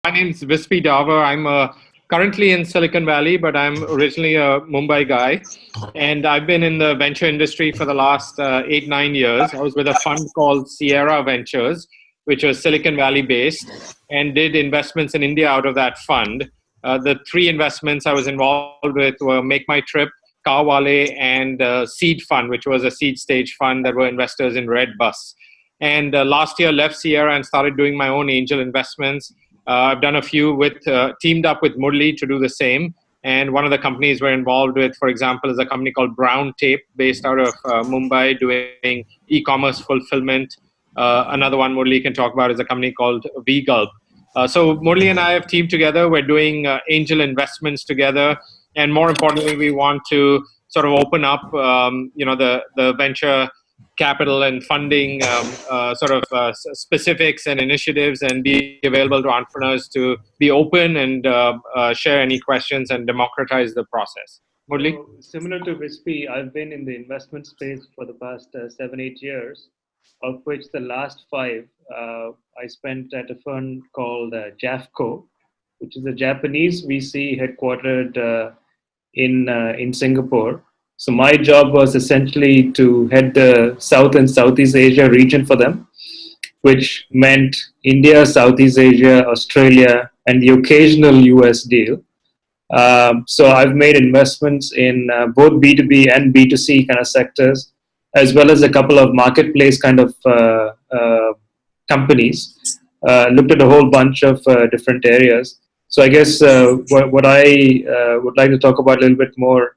My name is Vispi Davar. I'm currently in Silicon Valley, but I'm originally a Mumbai guy. And I've been in the venture industry for the last 8, 9 years. I was with a fund called Sierra Ventures, which was Silicon Valley based, and did investments in India out of that fund. The three investments I was involved with were Make My Trip, Carwale, and Seed Fund, which was a seed stage fund that were investors in Red Bus. And last year left Sierra and started doing my own angel investments. I've done a few teamed up with Murli to do the same. And one of the companies we're involved with, for example, is a company called Brown Tape, based out of Mumbai, doing e-commerce fulfillment. Another one Murli can talk about is a company called VGulp. So Murli and I have teamed together. We're doing angel investments together. And more importantly, we want to sort of open up, the venture capital and funding specifics and initiatives, and be available to entrepreneurs to be open and share any questions and democratize the process. Murli? So, similar to Vispi, I've been in the investment space for the past 7, 8 years, of which the last 5 I spent at a fund called JAFCO, which is a Japanese VC headquartered in Singapore. So my job was essentially to head the South and Southeast Asia region for them, which meant India, Southeast Asia, Australia, and the occasional US deal. So I've made investments in both B2B and B2C kind of sectors, as well as a couple of marketplace kind of companies. Looked at a whole bunch of different areas. So I guess what I would like to talk about a little bit more,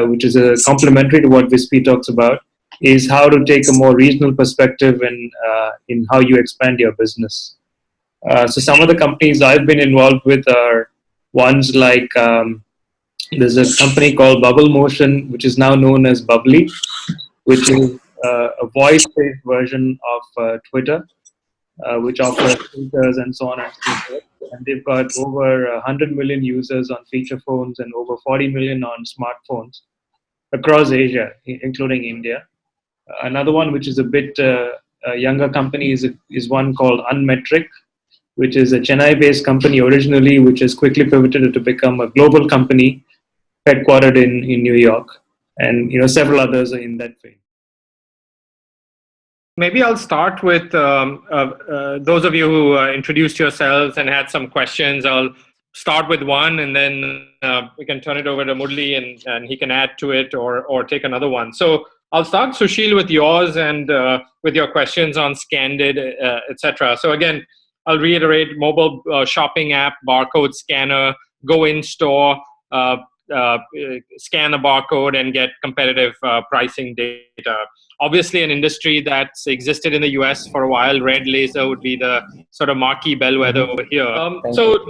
which is complementary to what Vispi talks about, is how to take a more regional perspective in how you expand your business. So some of the companies I've been involved with are ones like there's a company called Bubble Motion, which is now known as Bubbly, which is a voice-based version of Twitter, which offers filters and so on and so forth. And they've got over 100 million users on feature phones and over 40 million on smartphones across Asia, including India. Another one, which is a bit younger company, is one called Unmetric, which is a Chennai-based company originally, which has quickly pivoted to become a global company headquartered in New York, and several others are in that vein. Maybe I'll start with those of you who introduced yourselves and had some questions. I'll start with one, and then we can turn it over to Murli, and he can add to it or take another one. So I'll start, Sushil, with yours and with your questions on Scandid, etc. So again, I'll reiterate: mobile shopping app, barcode scanner, go in store, scan a barcode and get competitive pricing data. Obviously, an industry that's existed in the US for a while. Red Laser would be the sort of marquee bellwether over here.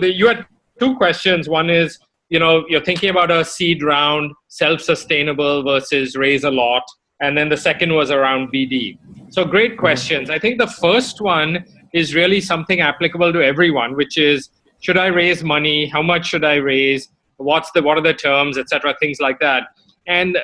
You had two questions. One is, you're thinking about a seed round, self-sustainable versus raise a lot. And then the second was around BD. So great questions. I think the first one is really something applicable to everyone, which is, should I raise money? How much should I raise? What are the terms, etc., things like that. And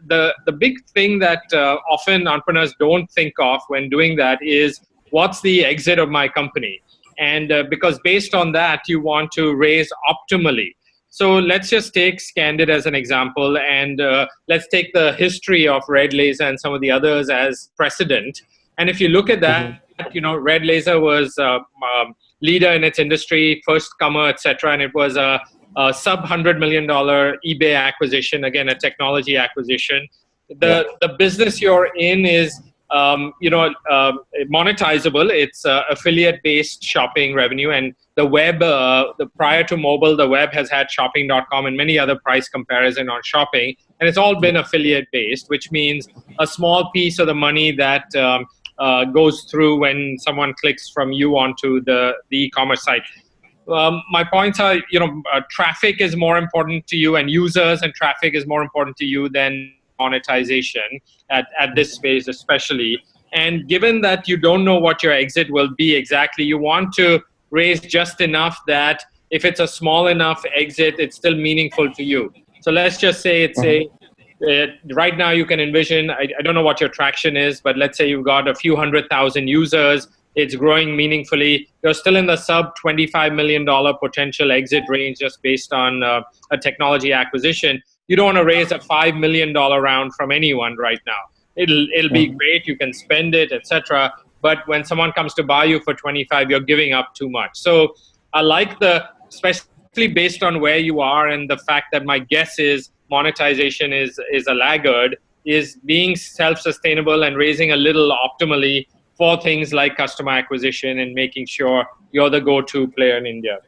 the big thing that often entrepreneurs don't think of when doing that is, what's the exit of my company? And because based on that, you want to raise optimally. So let's just take Scandid as an example, and let's take the history of Red Laser and some of the others as precedent. And if you look at that, Red Laser was leader in its industry, first comer, etc., and it was a sub $100 million eBay acquisition, again, a technology acquisition. The business you're in is monetizable. It's affiliate-based shopping revenue, and the web, prior to mobile, the web has had shopping.com and many other price comparison on shopping, and it's all been affiliate-based, which means a small piece of the money that goes through when someone clicks from you onto the e-commerce site. My points are, traffic is more important to you, and users and traffic is more important to you than monetization at this phase especially. And given that you don't know what your exit will be exactly, you want to raise just enough that if it's a small enough exit, it's still meaningful to you. So let's just say it's right now you can envision, I don't know what your traction is, but let's say you've got a few 100,000 users, It's growing meaningfully. You're still in the sub $25 million potential exit range just based on a technology acquisition. You don't want to raise a $5 million round from anyone right now. It'll be great. You can spend it, etc. But when someone comes to buy you for 25, you're giving up too much. So I like especially based on where you are and the fact that my guess is monetization is a laggard, is being self-sustainable and raising a little optimally for things like customer acquisition and making sure you're the go-to player in India.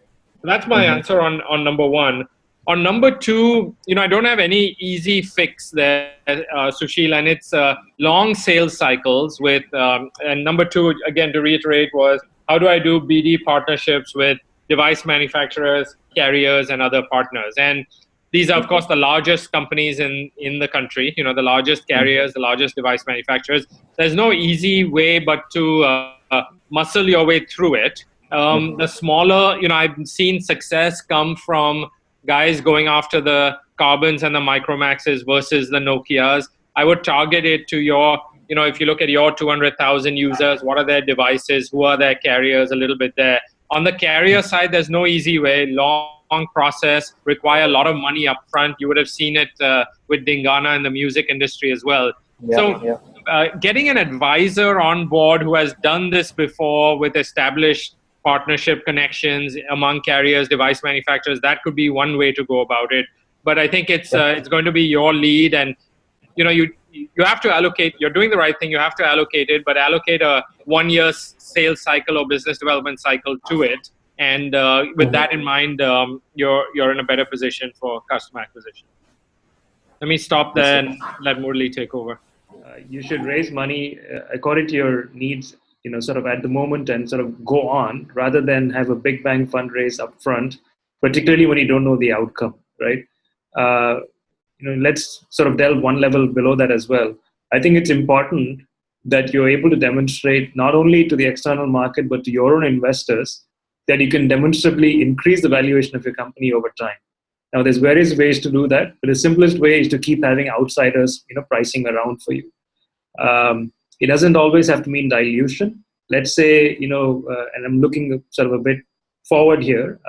That's my answer on number one. On number two, I don't have any easy fix there, Sushil, and it's long sales cycles with, and number two, again, to reiterate, was how do I do BD partnerships with device manufacturers, carriers, and other partners? And these are, of course, the largest companies in the country, the largest carriers, the largest device manufacturers. There's no easy way but to muscle your way through it. The smaller, I've seen success come from guys going after the Carbons and the Micromaxes versus the Nokias. I would target it to your, if you look at your 200,000 users, what are their devices, who are their carriers, a little bit there. On the carrier side, there's no easy way. Long process, require a lot of money up front. You would have seen it with Dingana in the music industry as well. Getting an advisor on board who has done this before with established partnership connections among carriers, device manufacturers, that could be one way to go about it. But I think it's going to be your lead, and you have to allocate. You're doing the right thing. You have to allocate it, but allocate a 1 year sales cycle or business development cycle to it. And with that in mind, you're in a better position for customer acquisition. Let me stop there and let Murli take over. You should raise money according to your needs, sort of at the moment, and sort of go on, rather than have a big bang fundraise up front, particularly when you don't know the outcome, right? Let's sort of delve one level below that as well. I think it's important that you're able to demonstrate not only to the external market, but to your own investors that you can demonstrably increase the valuation of your company over time. Now, there's various ways to do that, but the simplest way is to keep having outsiders, pricing around for you. It doesn't always have to mean dilution. Let's say, and I'm looking sort of a bit forward here.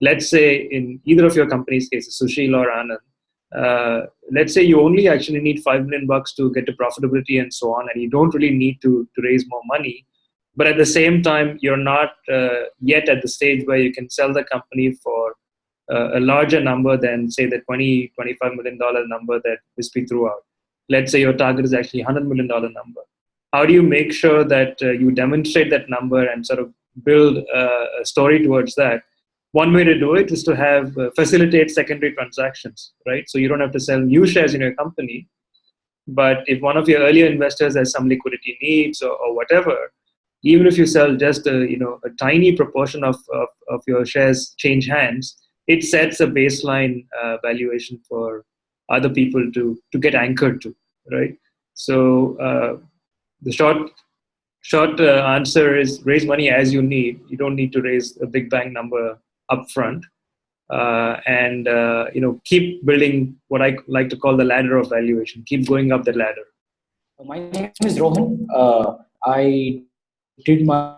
Let's say in either of your company's cases, Sushil or Anand, let's say you only actually need $5 million to get to profitability and so on, and you don't really need to raise more money. But at the same time, you're not yet at the stage where you can sell the company for a larger number than, say, the $20, $25 million number that we threw out. Let's say your target is actually $100 million number. How do you make sure that you demonstrate that number and sort of build a story towards that? One way to do it is to have facilitate secondary transactions, right? So you don't have to sell new shares in your company, but if one of your earlier investors has some liquidity needs or whatever, even if you sell just a tiny proportion of your shares change hands, it sets a baseline valuation for other people to get anchored to, right? So the short answer is raise money as you need. You don't need to raise a big bang number upfront, and keep building what I like to call the ladder of valuation. Keep going up the ladder. My name is Rohan. I did my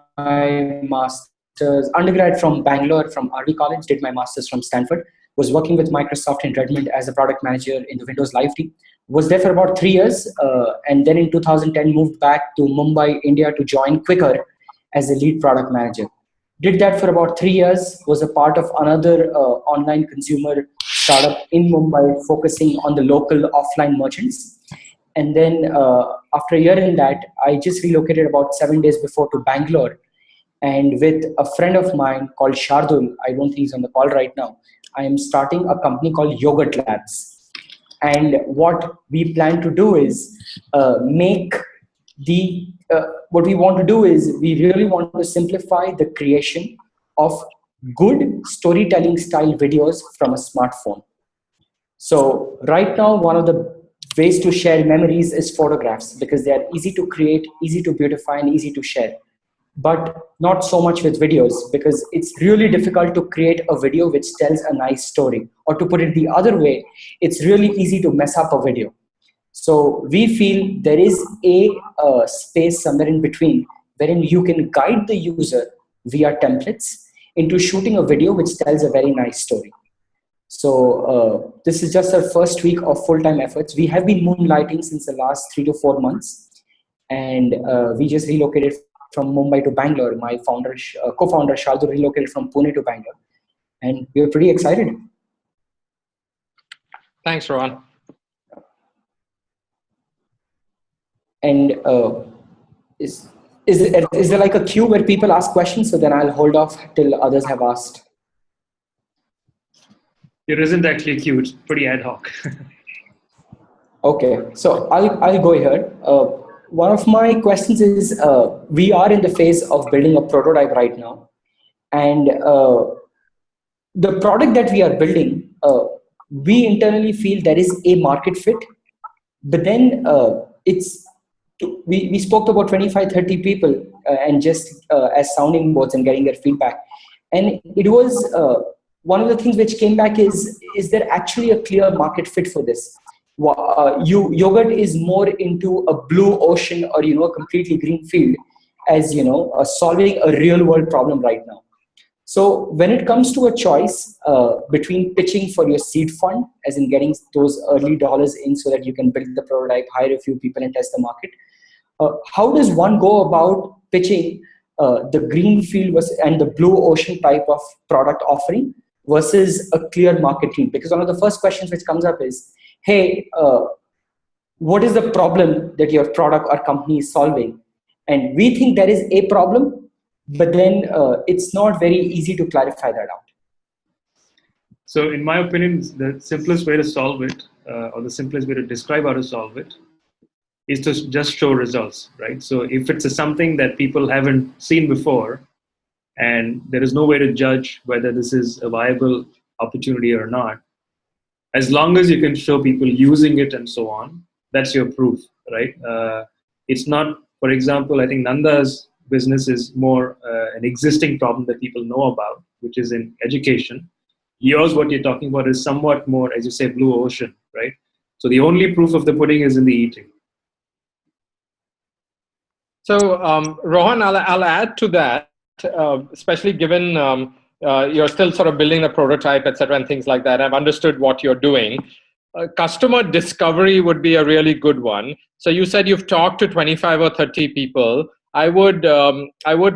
master's undergrad from Bangalore, from RV College, did my master's from Stanford, was working with Microsoft in Redmond as a product manager in the Windows Live team. Was there for about 3 years, and then in 2010 moved back to Mumbai, India to join Quicker as a lead product manager. Did that for about 3 years, was a part of another online consumer startup in Mumbai focusing on the local offline merchants. And then after a year in that, I just relocated about 7 days before to Bangalore. And with a friend of mine called Shardul, I don't think he's on the call right now, I am starting a company called Yogurt Labs. And what we plan to do is what we want to do is we really want to simplify the creation of good storytelling style videos from a smartphone. So right now, one of the ways to share memories is photographs, because they are easy to create, easy to beautify, and easy to share. But not so much with videos, because it's really difficult to create a video which tells a nice story. Or to put it the other way, it's really easy to mess up a video. So we feel there is a space somewhere in between wherein you can guide the user via templates into shooting a video which tells a very nice story. So this is just our first week of full-time efforts. We have been moonlighting since the last 3 to 4 months, and we just relocated from Mumbai to Bangalore. My co-founder Shah relocated from Pune to Bangalore, and we are pretty excited. Thanks, Rohan. And is there like a queue where people ask questions? So then I'll hold off till others have asked. There isn't actually a queue. It's pretty ad hoc. Okay, so I'll go here. One of my questions is, we are in the phase of building a prototype right now, and the product that we are building, we internally feel there is a market fit, but then we spoke to about 25, 30 people and just as sounding boards and getting their feedback. And it was one of the things which came back is there actually a clear market fit for this? Yogurt is more into a blue ocean or, a completely green field, as, solving a real world problem right now. So when it comes to a choice between pitching for your seed fund, as in getting those early dollars in so that you can build the prototype, hire a few people and test the market, how does one go about pitching the green field and the blue ocean type of product offering versus a clear market need? Because one of the first questions which comes up is, hey, what is the problem that your product or company is solving? And we think there is a problem, but then it's not very easy to clarify that out. So in my opinion, the simplest way to solve it, or the simplest way to describe how to solve it, is to just show results, right? So if it's something that people haven't seen before, and there is no way to judge whether this is a viable opportunity or not, as long as you can show people using it and so on, that's your proof, right? It's not, for example, I think Nanda's business is more an existing problem that people know about, which is in education. Yours, what you're talking about is somewhat more, as you say, blue ocean, right? So the only proof of the pudding is in the eating. So, Rohan, I'll add to that, especially given you're still sort of building the prototype, et cetera, and things like that. I've understood what you're doing. Customer discovery would be a really good one. So you said you've talked to 25 or 30 people. I would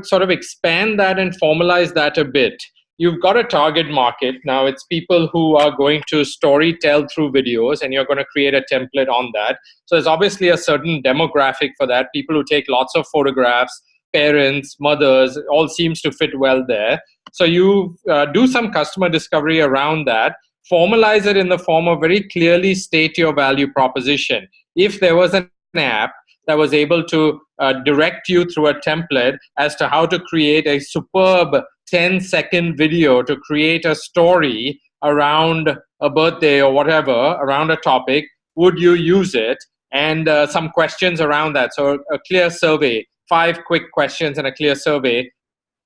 sort of expand that and formalize that a bit. You've got a target market. Now it's people who are going to story tell through videos, and you're going to create a template on that. So there's obviously a certain demographic for that. People who take lots of photographs, parents, mothers, all seems to fit well there. So you do some customer discovery around that, formalize it in the form of very clearly state your value proposition. If there was an app that was able to direct you through a template as to how to create a superb 10-second video to create a story around a birthday or whatever, around a topic, would you use it? And some questions around that. So a clear survey, 5 quick questions and a clear survey.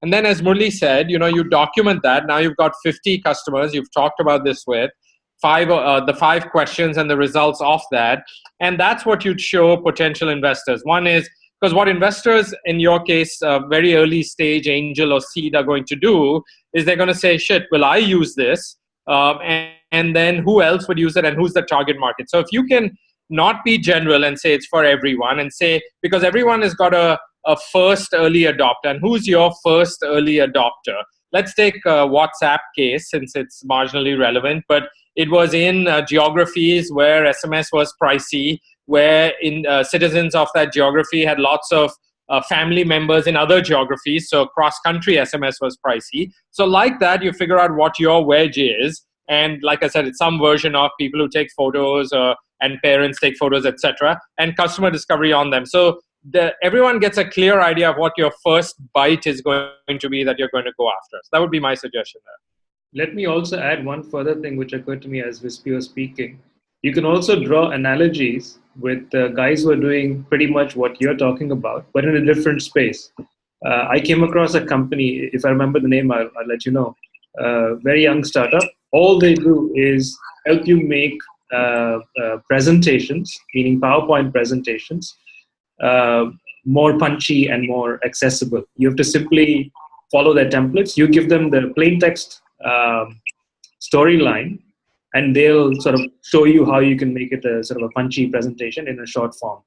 And then as Murli said, you document that. Now you've got 50 customers you've talked about this with, the 5 questions and the results of that. And that's what you'd show potential investors. One is, because what investors, in your case, very early stage angel or seed are going to do is they're going to say, shit, will I use this? And then who else would use it, and who's the target market? So if you can not be general and say it's for everyone, and say, because everyone has got a first early adopter, and who's your first early adopter? Let's take a WhatsApp case since it's marginally relevant, but it was in geographies where SMS was pricey, where citizens of that geography had lots of family members in other geographies, so cross-country SMS was pricey. So like that, you figure out what your wedge is, and like I said, it's some version of people who take photos and parents take photos, etc., and customer discovery on them. So everyone gets a clear idea of what your first bite is going to be that you're going to go after. So that would be my suggestion there. Let me also add one further thing which occurred to me as Vispy was speaking. You can also draw analogies with guys who are doing pretty much what you're talking about, but in a different space. I came across a company, if I remember the name, I'll let you know. Very young startup. All they do is help you make presentations, meaning PowerPoint presentations, more punchy and more accessible. You have to simply follow their templates. You give them the plain text storyline, and they'll sort of show you how you can make it a sort of a punchy presentation in a short form.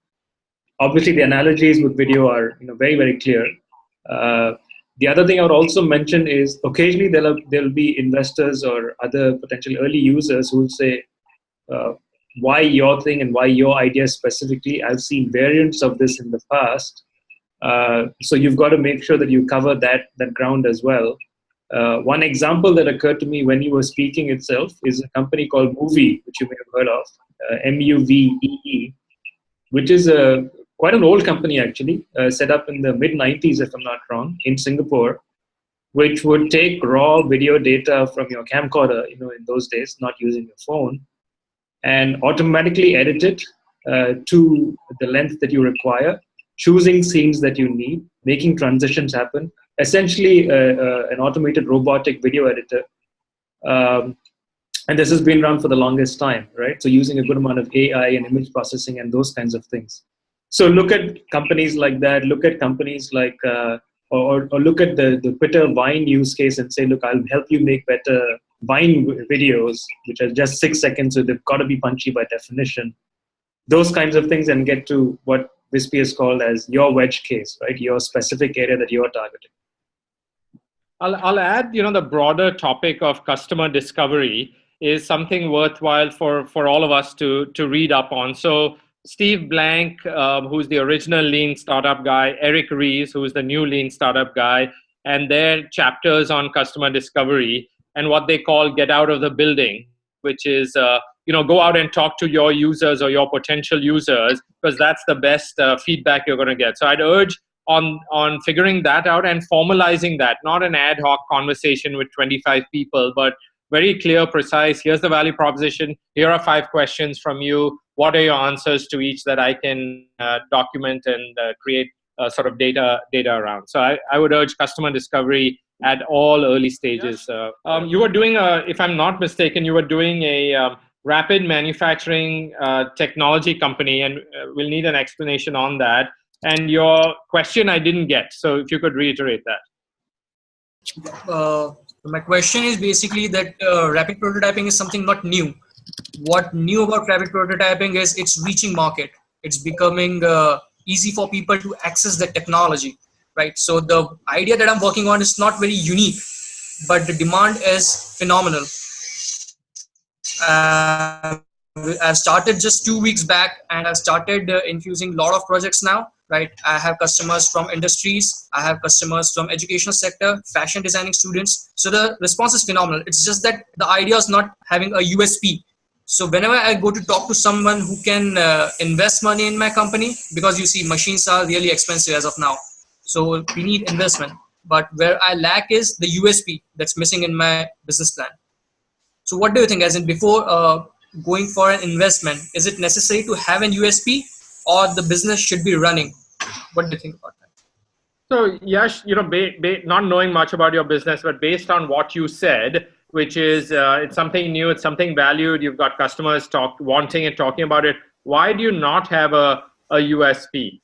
Obviously, the analogies with video are very, very clear. The other thing I would also mention is occasionally there'll be investors or other potential early users who will say, why your thing and why your idea specifically? I've seen variants of this in the past. So you've got to make sure that you cover that ground as well. One example that occurred to me when you were speaking itself is a company called Movee, which you may have heard of, Muvee, which is quite an old company actually, set up in the mid-90s, if I'm not wrong, in Singapore, which would take raw video data from your camcorder, in those days, not using your phone, and automatically edit it to the length that you require, choosing scenes that you need, making transitions happen, essentially an automated robotic video editor. And this has been around for the longest time, right? So using a good amount of AI and image processing and those kinds of things. So look at companies like that, look at companies like, or look at the Twitter Vine use case and say, look, I'll help you make better Vine videos, which are just 6 seconds, so they've got to be punchy by definition. Those kinds of things, and get to what Wispy has called as your wedge case, right? Your specific area that you're targeting. I'll add, the broader topic of customer discovery is something worthwhile for all of us to read up on. So Steve Blank, who's the original Lean Startup guy, Eric Ries, who's the new Lean Startup guy, and their chapters on customer discovery and what they call get out of the building, which is, go out and talk to your users or your potential users, because that's the best feedback you're going to get. So I'd urge on figuring that out and formalizing that, not an ad hoc conversation with 25 people, but very clear, precise. Here's the value proposition. Here are 5 questions from you. What are your answers to each that I can document and create sort of data around? So I would urge customer discovery at all early stages. You were doing if I'm not mistaken, you were doing a rapid manufacturing technology company, and we'll need an explanation on that. And your question I didn't get, so if you could reiterate that. My question is basically that rapid prototyping is something not new. What new about rapid prototyping is it's reaching market. It's becoming easy for people to access the technology, right? So the idea that I'm working on is not very unique, but the demand is phenomenal. I've started just 2 weeks back, and I've started infusing a lot of projects now, right? I have customers from industries, I have customers from educational sector, fashion designing students. So the response is phenomenal. It's just that the idea is not having a USP. So whenever I go to talk to someone who can invest money in my company, because you see machines are really expensive as of now, so we need investment. But where I lack is the USP that's missing in my business plan. So what do you think, as in before going for an investment, is it necessary to have an USP, or the business should be running? What do you think about that? So Yash, not knowing much about your business, but based on what you said, which is it's something new, it's something valued, you've got customers wanting and talking about it. Why do you not have a USP?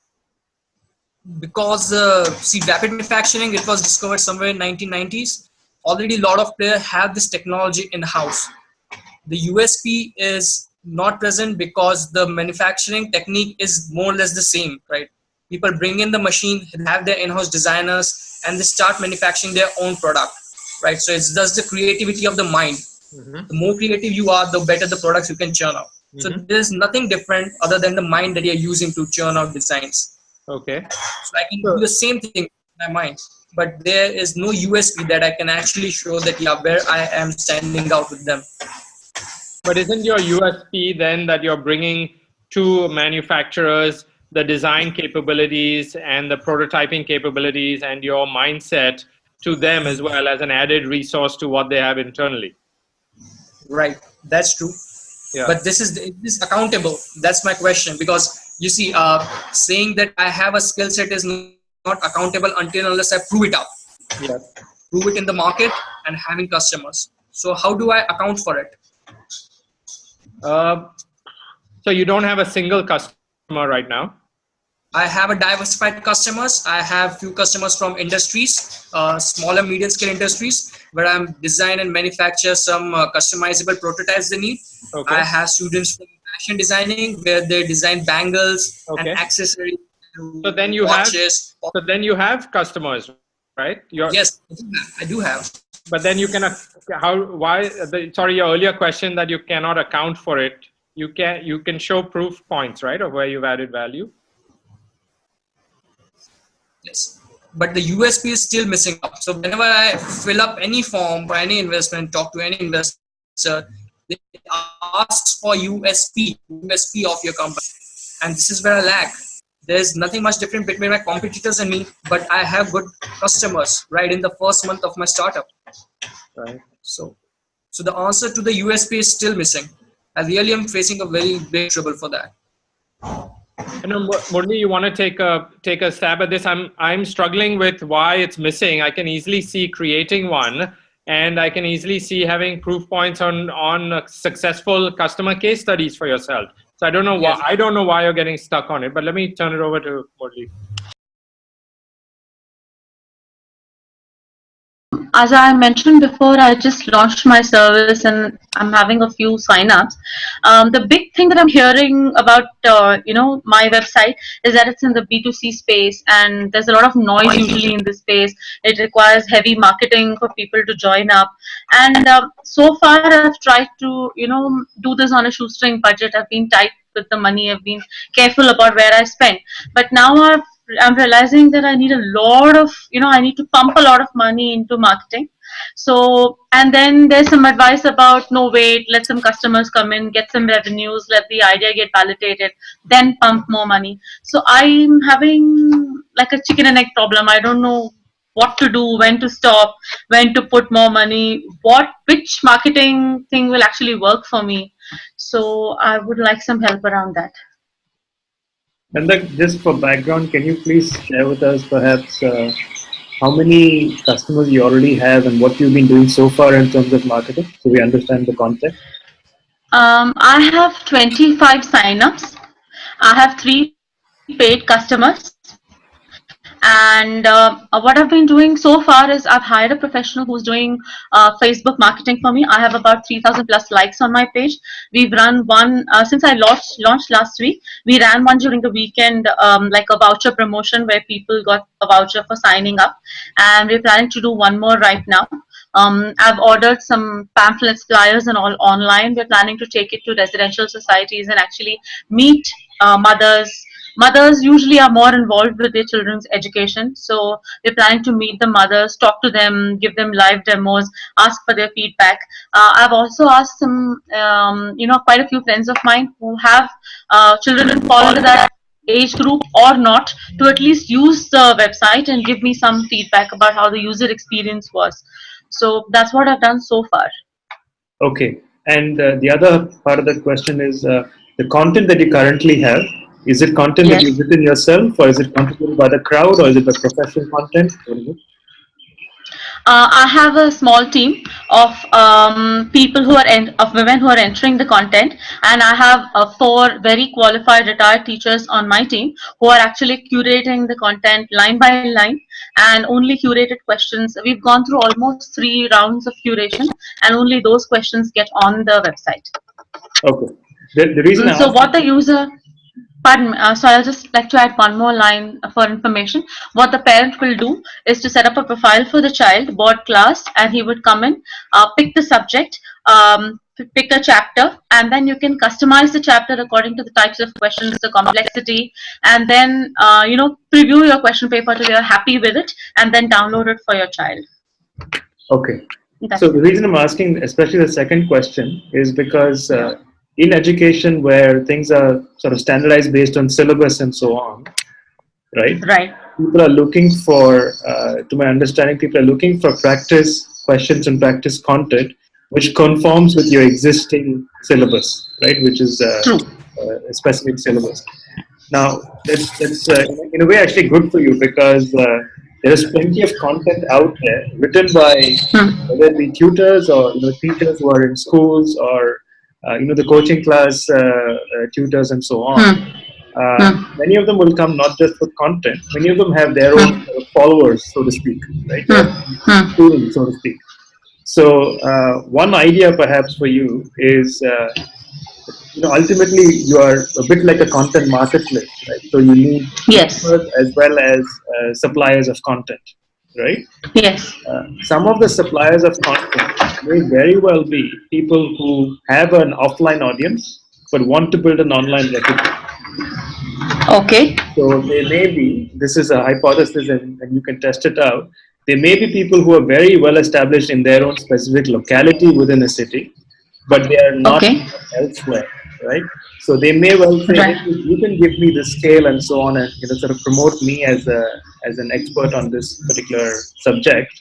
Because see, rapid manufacturing, it was discovered somewhere in 1990s. Already a lot of players have this technology in-house. The USP is not present because the manufacturing technique is more or less the same, right? People bring in the machine, have their in-house designers, and they start manufacturing their own product, right? So it's just the creativity of the mind. Mm-hmm. The more creative you are, the better the products you can churn out. Mm-hmm. So there's nothing different other than the mind that you're using to churn out designs. Okay. So I can do the same thing in my mind, but there is no USP that I can actually show that, yeah, where I am standing out with them. But isn't your USP then that you're bringing to manufacturers the design capabilities and the prototyping capabilities and your mindset to them as well as an added resource to what they have internally? Right, that's true. Yeah. But is this accountable? That's my question, because you see, saying that I have a skill set is not accountable until unless I prove it out. Yeah. Prove it in the market and having customers. So how do I account for it? So you don't have a single customer right now? I have a diversified customers. I have few customers from industries, smaller medium scale industries, where I'm design and manufacture some customizable prototypes they need. Okay. I have students from fashion designing, where they design bangles and Okay. accessories, So then you watches. have customers, right? Yes, I do have. But then you can sorry, your earlier question that you cannot account for it. You can show proof points, right, of where you've added value. Yes, but the USP is still missing up. So whenever I fill up any form for any investment, talk to any investor, they ask for USP of your company, and this is where I lack. There's nothing much different between my competitors and me, but I have good customers right in the first month of my startup. Right. So the answer to the USP is still missing. I really am facing a very big trouble for that. Murli, you want to take a stab at this? I'm struggling with why it's missing. I can easily see creating one, and I can easily see having proof points on successful customer case studies for yourself. So I don't know why you're getting stuck on it. But let me turn it over to Murli. As I mentioned before, I just launched my service and I'm having a few signups. The big thing that I'm hearing about, my website is that it's in the B2C space and there's a lot of noise usually in this space. It requires heavy marketing for people to join up. And so far, I've tried to, do this on a shoestring budget. I've been tight with the money. I've been careful about where I spend. But now I'm realizing that I need a lot of, I need to pump a lot of money into marketing. So, and then there's some advice about no, wait, let some customers come in, get some revenues, let the idea get validated, then pump more money. So I'm having like a chicken and egg problem. I don't know what to do, when to stop, when to put more money, which marketing thing will actually work for me. So I would like some help around that. Nanda, just for background, can you please share with us perhaps how many customers you already have and what you've been doing so far in terms of marketing, so we understand the context? I have 25 signups. I have 3 paid customers. And what I've been doing so far is I've hired a professional who's doing Facebook marketing for me. I have about 3,000 plus likes on my page. We've run one since I launched last week. We ran one during the weekend, like a voucher promotion where people got a voucher for signing up. And we're planning to do one more right now. I've ordered some pamphlets, flyers, and all online. We're planning to take it to residential societies and actually meet mothers. Mothers usually are more involved with their children's education. So we're planning to meet the mothers, talk to them, give them live demos, ask for their feedback. I've also asked some, quite a few friends of mine who have children who fall into that age group or not, to at least use the website and give me some feedback about how the user experience was. So that's what I've done so far. Okay. And the other part of that question is the content that you currently have. Is it content that you've written yourself, or is it contributed by the crowd, or is it the professional content? I have a small team of people of women who are entering the content, and I have 4 very qualified retired teachers on my team who are actually curating the content line by line and only curated questions. We've gone through almost 3 rounds of curation, and only those questions get on the website. Okay. The reason so what the user Pardon me. So I'll just like to add one more line for information. What the parent will do is to set up a profile for the child, board class, and he would come in, pick the subject, pick a chapter, and then you can customize the chapter according to the types of questions, the complexity, and then preview your question paper till you're happy with it, and then download it for your child. Okay. So the reason I'm asking, especially the second question, is because in education where things are sort of standardized based on syllabus and so on, right? Right. People are looking for, to my understanding, people are looking for practice questions and practice content which conforms with your existing syllabus, right? Which is a specific syllabus. Now, it's in a way actually good for you because there is plenty of content out there written by whether it be tutors or teachers who are in schools or the coaching class tutors and so on. Many of them will come not just for content. Many of them have their own followers, so to speak, right? Their own students, so to speak. So one idea perhaps for you is, ultimately you are a bit like a content marketplace, right? So you need Yes. customers as well as suppliers of content, right? Yes. Some of the suppliers of content may very well be people who have an offline audience but want to build an online reputation. Okay. So they may be, this is a hypothesis and you can test it out. There may be people who are very well established in their own specific locality within a city, but they are not Okay. elsewhere, right? So they may well say, hey, Right. you can give me the scale and so on, and sort of promote me as an expert on this particular subject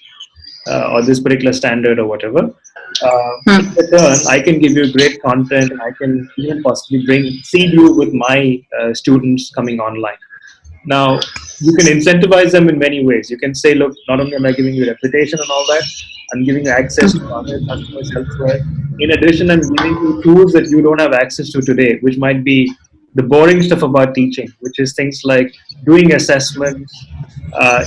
or this particular standard or whatever. In return, I can give you great content, and I can even possibly seed you with my students coming online. Now, you can incentivize them in many ways. You can say, look, not only am I giving you reputation and all that, I'm giving you access to other customers elsewhere. In addition, I'm giving you tools that you don't have access to today, which might be the boring stuff about teaching, which is things like doing assessments,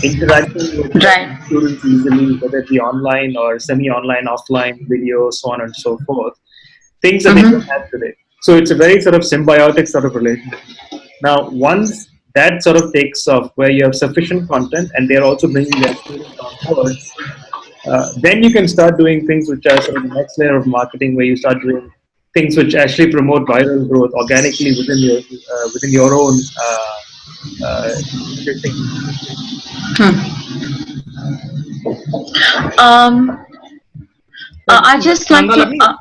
interacting with Right. students easily, whether it be online or semi-online, offline, video, so on and so forth. Things that they don't have today. So it's a very sort of symbiotic sort of relationship. Now, once that sort of takes off, where you have sufficient content and they're also bringing their students on board, then you can start doing things which are sort of the next layer of marketing, where you start doing things which actually promote viral growth organically within your own existing. Um, I just like Nanda,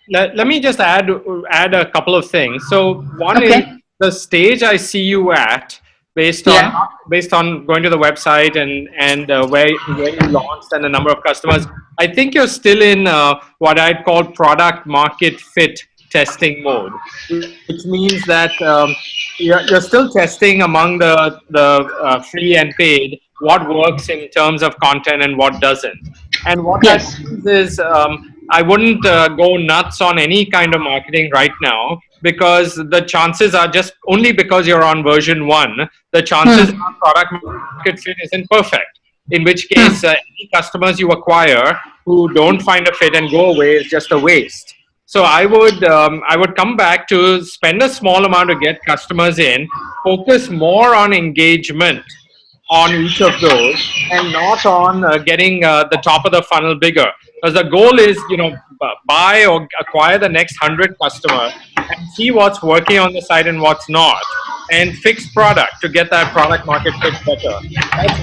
to. let me just add a couple of things. So one is Okay. the stage I see you at, based on Yeah. based on going to the website and where you launched and the number of customers. I think you're still in what I'd call product market fit testing mode, which means that you're still testing among the free and paid what works in terms of content and what doesn't. And what that Yes. means is, I wouldn't go nuts on any kind of marketing right now, because the chances are, just only because you're on version 1, the chances are product market fit isn't perfect. In which case, any customers you acquire who don't find a fit and go away is just a waste. So I would come back to spend a small amount to get customers in, focus more on engagement on each of those, and not on getting the top of the funnel bigger. Because the goal is, buy or acquire the next 100 customers and see what's working on the site and what's not, and fix product to get that product market fit better. That's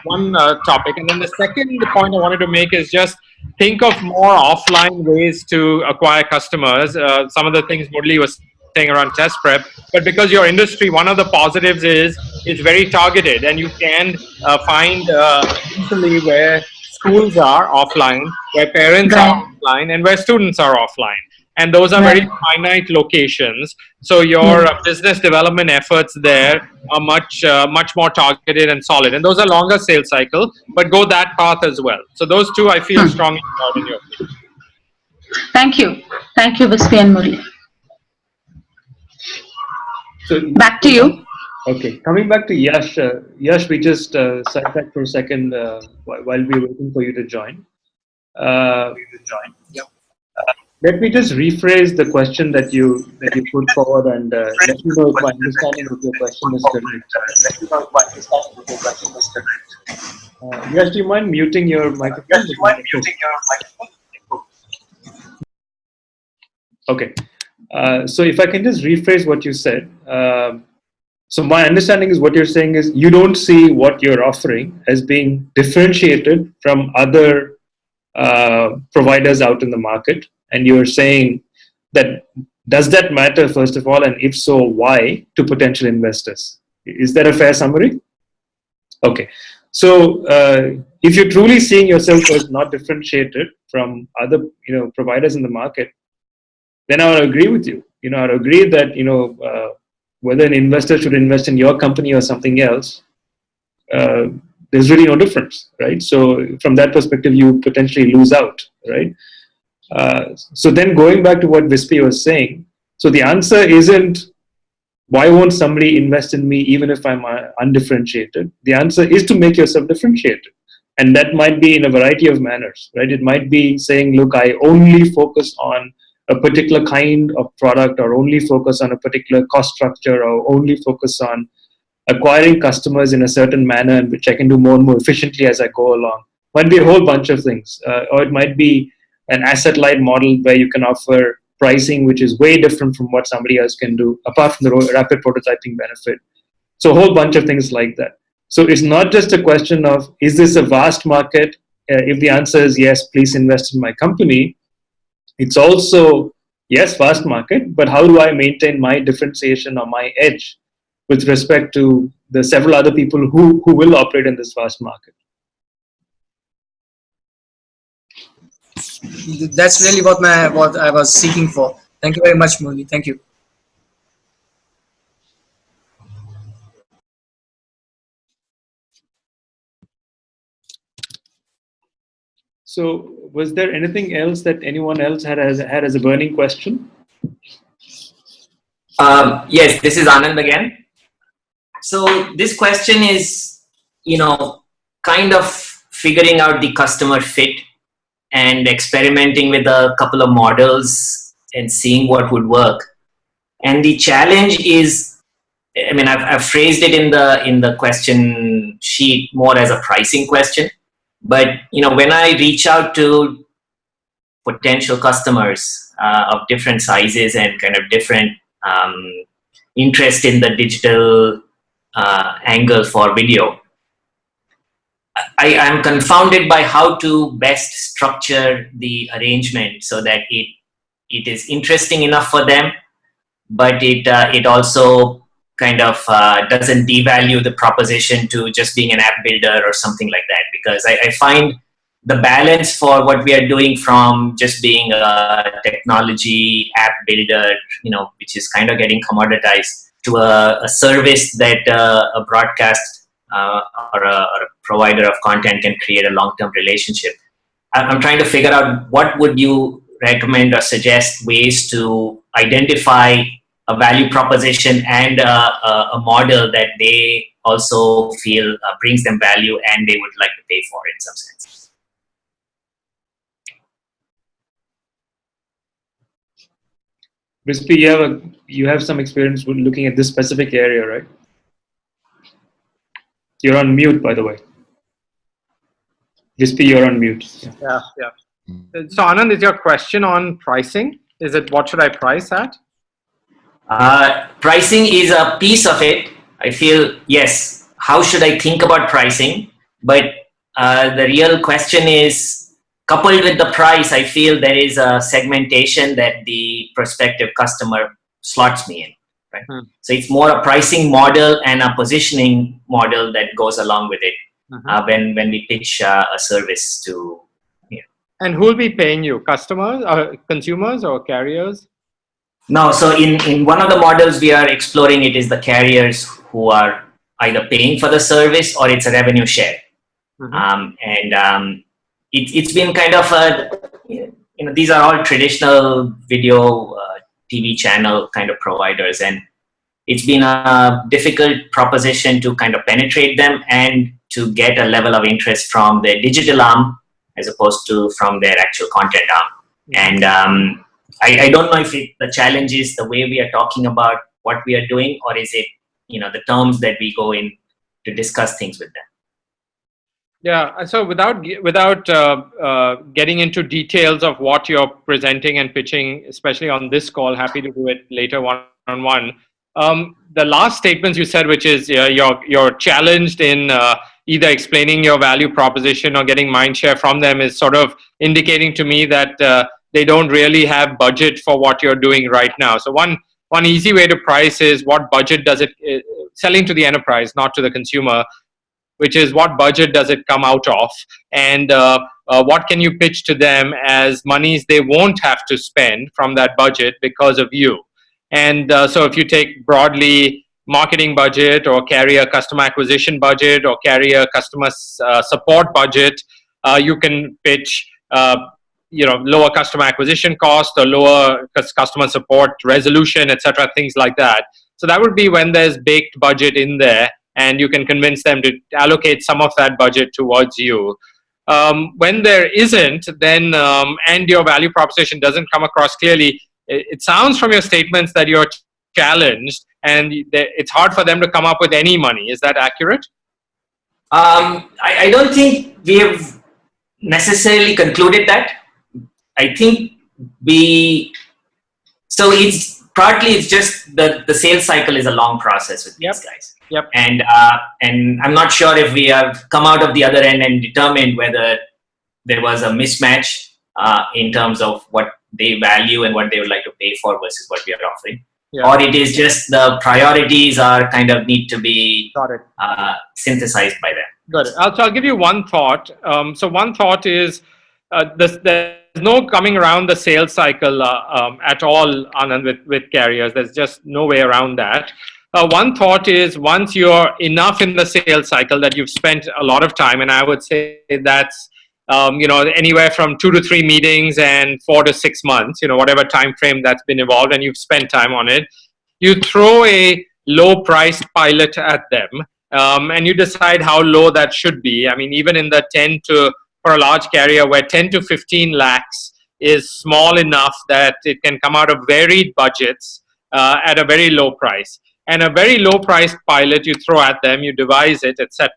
one topic. And then the second point I wanted to make is just think of more offline ways to acquire customers. Some of the things Murli was saying around test prep, but because your industry, one of the positives is it's very targeted, and you can find easily where schools are offline, where parents are Right. offline, and where students are offline. And those are very Right. finite locations. So your business development efforts there are much more targeted and solid. And those are longer sales cycle, but go that path as well. So those two I feel strongly about in your case. Thank you. Thank you, Bispi and Murli. So Back to you. okay, coming back to Yash. Yash, we just sidetracked for a second while we were waiting for you to join. Yep. Let me just rephrase the question that you put forward, and let me know if my understanding of your question is correct. Yash, do you mind muting your microphone? Okay. So if I can just rephrase what you said. So my understanding is what you're saying is you don't see what you're offering as being differentiated from other providers out in the market. And you're saying that, does that matter, first of all? And if so, why, to potential investors? Is that a fair summary? Okay. So if you're truly seeing yourself as not differentiated from other providers in the market, then I would agree with you. I would agree that whether an investor should invest in your company or something else, there's really no difference, right? So from that perspective, you potentially lose out, right? So then going back to what Vispi was saying, so the answer isn't why won't somebody invest in me even if I'm undifferentiated? The answer is to make yourself differentiated. And that might be in a variety of manners, right? It might be saying, look, I only focus on a particular kind of product, or only focus on a particular cost structure, or only focus on acquiring customers in a certain manner in which I can do more and more efficiently as I go along. Might be a whole bunch of things. Or it might be an asset-light model where you can offer pricing which is way different from what somebody else can do, apart from the rapid prototyping benefit. So a whole bunch of things like that. So it's not just a question of, is this a vast market? If the answer is yes, please invest in my company. It's also, yes, vast market, but how do I maintain my differentiation or my edge with respect to the several other people who will operate in this vast market? That's really what I was seeking for. Thank you very much, Murli. Thank you. So was there anything else that anyone else had as a burning question? Yes, this is Anand again. So this question is, kind of figuring out the customer fit and experimenting with a couple of models and seeing what would work. And the challenge is, I've phrased it in the question sheet more as a pricing question. But when I reach out to potential customers of different sizes and kind of different interest in the digital angle for video, I am confounded by how to best structure the arrangement so that it is interesting enough for them, but it also kind of doesn't devalue the proposition to just being an app builder or something like that. Because I find the balance for what we are doing from just being a technology app builder, which is kind of getting commoditized, to a service that a broadcast or a provider of content can create a long-term relationship. I'm trying to figure out, what would you recommend or suggest ways to identify a value proposition and a model that they also feel brings them value and they would like to pay for in some sense? Rispi, you have some experience with looking at this specific area, right? You're on mute, by the way. Rispi, you're on mute. Yeah. So Anand, is your question on pricing? Is it what should I price at? Pricing is a piece of it. I feel, yes, how should I think about pricing? But the real question is, coupled with the price, I feel there is a segmentation that the prospective customer slots me in. Right? So it's more a pricing model and a positioning model that goes along with it when we pitch a service to. And who will be paying you? Customers, or consumers, or carriers? No, so in one of the models we are exploring, it is the carriers who are either paying for the service or it's a revenue share. It's been kind of these are all traditional video TV channel kind of providers, and it's been a difficult proposition to kind of penetrate them and to get a level of interest from their digital arm as opposed to from their actual content arm. And I don't know if the challenge is the way we are talking about what we are doing, or is it the terms that we go in to discuss things with them. Yeah, so without getting into details of what you're presenting and pitching, especially on this call, happy to do it later one-on-one. The last statements you said, which is you're challenged in either explaining your value proposition or getting mind share from them, is sort of indicating to me that they don't really have budget for what you're doing right now. So one easy way to price is, what budget does it, selling to the enterprise, not to the consumer, which is what budget does it come out of, and what can you pitch to them as monies they won't have to spend from that budget because of you. And so if you take broadly marketing budget, or carry a customer acquisition budget, or carry a customer support budget, you can pitch lower customer acquisition cost or lower customer support resolution, etc., things like that. So that would be when there's baked budget in there, and you can convince them to allocate some of that budget towards you. When there isn't, then and your value proposition doesn't come across clearly, it sounds from your statements that you're challenged, and it's hard for them to come up with any money. Is that accurate? I don't think we have necessarily concluded that. I think so it's partly just the sales cycle is a long process with these guys. Yep. And I'm not sure if we have come out of the other end and determined whether there was a mismatch in terms of what they value and what they would like to pay for versus what we are offering. Yeah. Or it is just the priorities are kind of need to be synthesized by them. Got it. I'll give you one thought. So one thought is there's no coming around the sales cycle at all, Anand, with carriers. There's just no way around that. One thought is once you're enough in the sales cycle that you've spent a lot of time, and I would say that's anywhere from 2 to 3 meetings and 4 to 6 months, whatever time frame that's been involved, and you've spent time on it, you throw a low priced pilot at them, and you decide how low that should be. I mean, even in the for a large carrier where 10 to 15 lakhs is small enough that it can come out of varied budgets at a very low price. And a very low priced pilot you throw at them, you devise it, etc.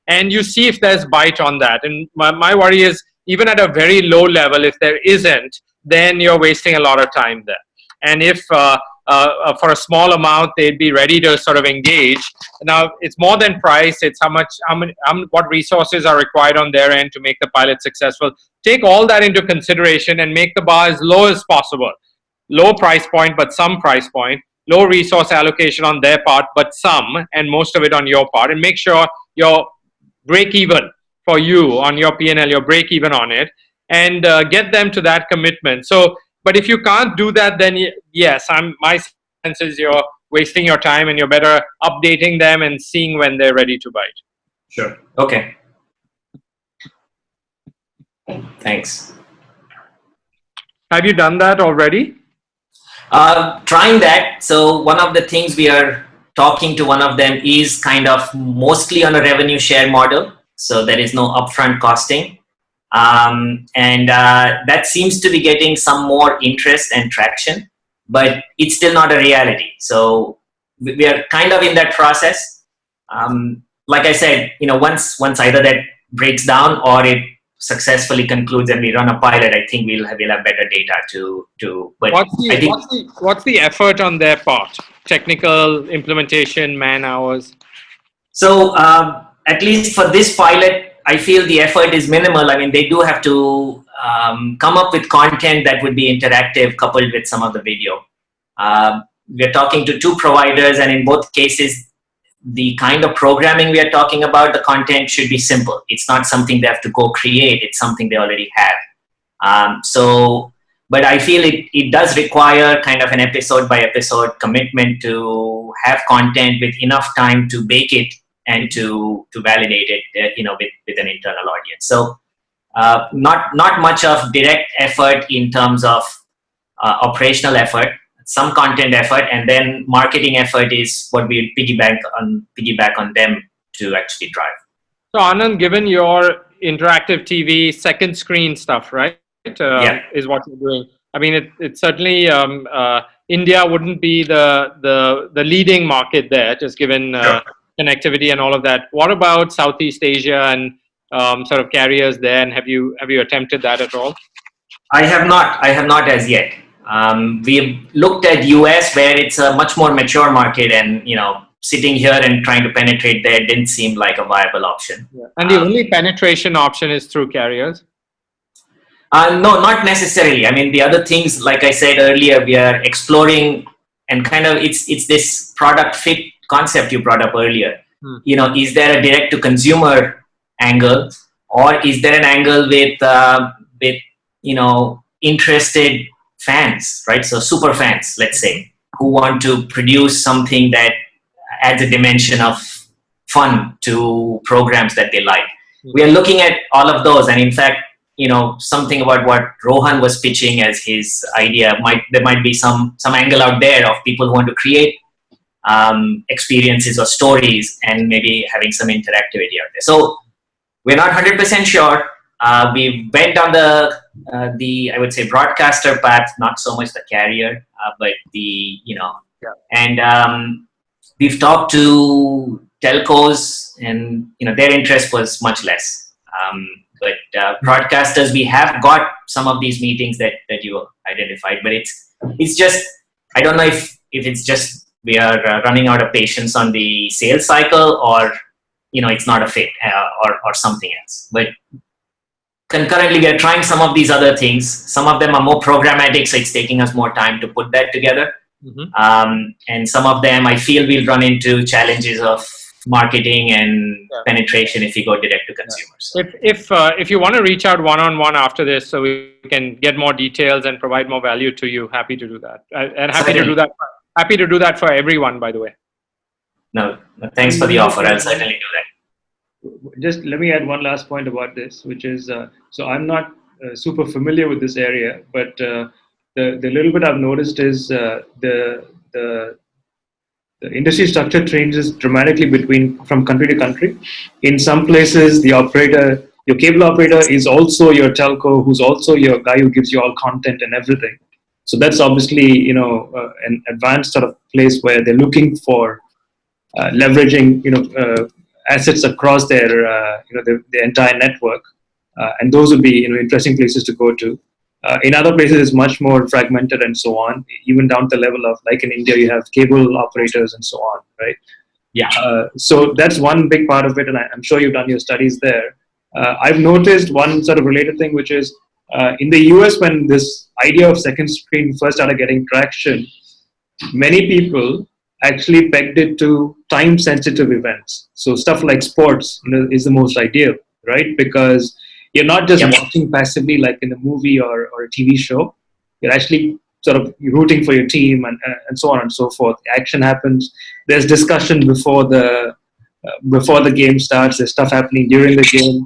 And you see if there's bite on that. And my worry is, even at a very low level, if there isn't, then you're wasting a lot of time there. And if for a small amount, they'd be ready to sort of engage. Now, it's more than price. It's what resources are required on their end to make the pilot successful. Take all that into consideration and make the bar as low as possible. Low price point, but some price point. Low resource allocation on their part, but some, and most of it on your part. And make sure you're break even for you on your P&L, you're break even on it, and get them to that commitment. So, but if you can't do that, then yes, my sense is you're wasting your time, and you're better updating them and seeing when they're ready to bite. Sure. Okay. Thanks. Have you done that already? Trying that. So one of the things we are talking to one of them is kind of mostly on a revenue share model. So there is no upfront costing. And that seems to be getting some more interest and traction, but it's still not a reality. So we are kind of in that process. Like I said, once either that breaks down or it successfully concludes and we run a pilot, I think we'll have better data to. But what's the effort on their part? Technical, implementation, man hours. So at least for this pilot, I feel the effort is minimal. I mean, they do have to come up with content that would be interactive, coupled with some of the video. We're talking to 2 providers, and in both cases, the kind of programming we are talking about, the content should be simple. It's not something they have to go create. It's something they already have. But I feel it does require kind of an episode by episode commitment to have content with enough time to bake it and to validate it, with an internal audience. So not much of direct effort in terms of operational effort. Some content effort, and then marketing effort is what we piggyback on them to actually drive. So Anand, given your interactive TV second screen stuff, right? Is what you're doing. I mean, it's certainly India wouldn't be the leading market there, just given connectivity and all of that. What about Southeast Asia and sort of carriers there? And have you attempted that at all? I have not as yet. We've looked at US, where it's a much more mature market, and sitting here and trying to penetrate there didn't seem like a viable option. Yeah. And the only penetration option is through carriers? No, not necessarily. I mean, the other things, like I said earlier, we are exploring, and kind of it's this product fit concept you brought up earlier. Is there a direct to consumer angle, or is there an angle with interested fans, right? So super fans, let's say, who want to produce something that adds a dimension of fun to programs that they like. We are looking at all of those, and in fact, something about what Rohan was pitching as his idea, there might be some angle out there of people who want to create experiences or stories, and maybe having some interactivity out there. So we're not 100% sure. We went on the I would say broadcaster path, not so much the carrier, but the and we've talked to telcos, and their interest was much less. But broadcasters, we have got some of these meetings that you identified, but it's just, I don't know if it's just we are running out of patience on the sales cycle, or it's not a fit, or something else. But concurrently, we are trying some of these other things. Some of them are more programmatic, so it's taking us more time to put that together. And some of them, I feel we'll run into challenges of marketing and penetration if you go direct to consumers. If you want to reach out one-on-one after this, so we can get more details and provide more value to you, happy to do that. And happy to do that. Happy to do that for everyone, by the way. No, thanks for the offer. I'll certainly do that. Just let me add one last point about this, which is, so I'm not super familiar with this area, but the little bit I've noticed is the industry structure changes dramatically from country to country. In some places, the operator, your cable operator, is also your telco, who's also your guy who gives you all content and everything. So that's obviously an advanced sort of place where they're looking for leveraging assets across their entire network, and those would be interesting places to go to. In other places, it's much more fragmented and so on, even down to the level of, like in India, you have cable operators and so on, right? Yeah. So that's one big part of it, and I'm sure you've done your studies there. I've noticed one sort of related thing, which is in the US, when this idea of second screen first started getting traction, many people actually pegged it to time-sensitive events. So stuff like sports is the most ideal, right? Because you're not just watching passively like in a movie or a TV show. You're actually sort of rooting for your team and so on and so forth. Action happens. There's discussion before the game starts. There's stuff happening during the game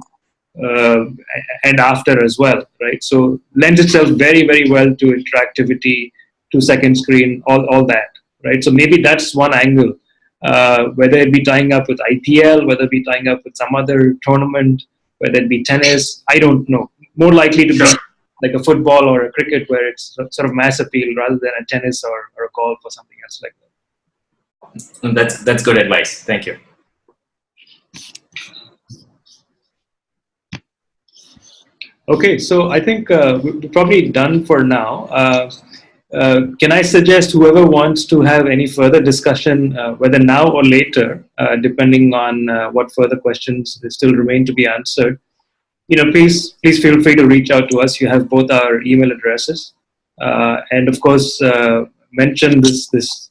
and after as well, right? So lends itself very, very well to interactivity, to second screen, all that, right? So maybe that's one angle. Whether it be tying up with IPL, whether it be tying up with some other tournament, whether it be tennis, I don't know. More likely to be like a football or a cricket, where it's sort of mass appeal rather than a tennis or a golf or something else like that. That's good advice. Thank you. Okay, so I think we're probably done for now. Can I suggest whoever wants to have any further discussion, whether now or later, depending on what further questions still remain to be answered, please feel free to reach out to us. You have both our email addresses, and of course, mention this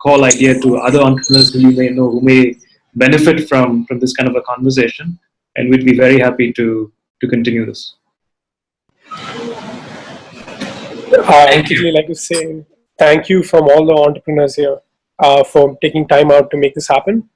call idea to other entrepreneurs who you may know who may benefit from this kind of a conversation, and we'd be very happy to continue this. I would really like to say thank you from all the entrepreneurs here for taking time out to make this happen.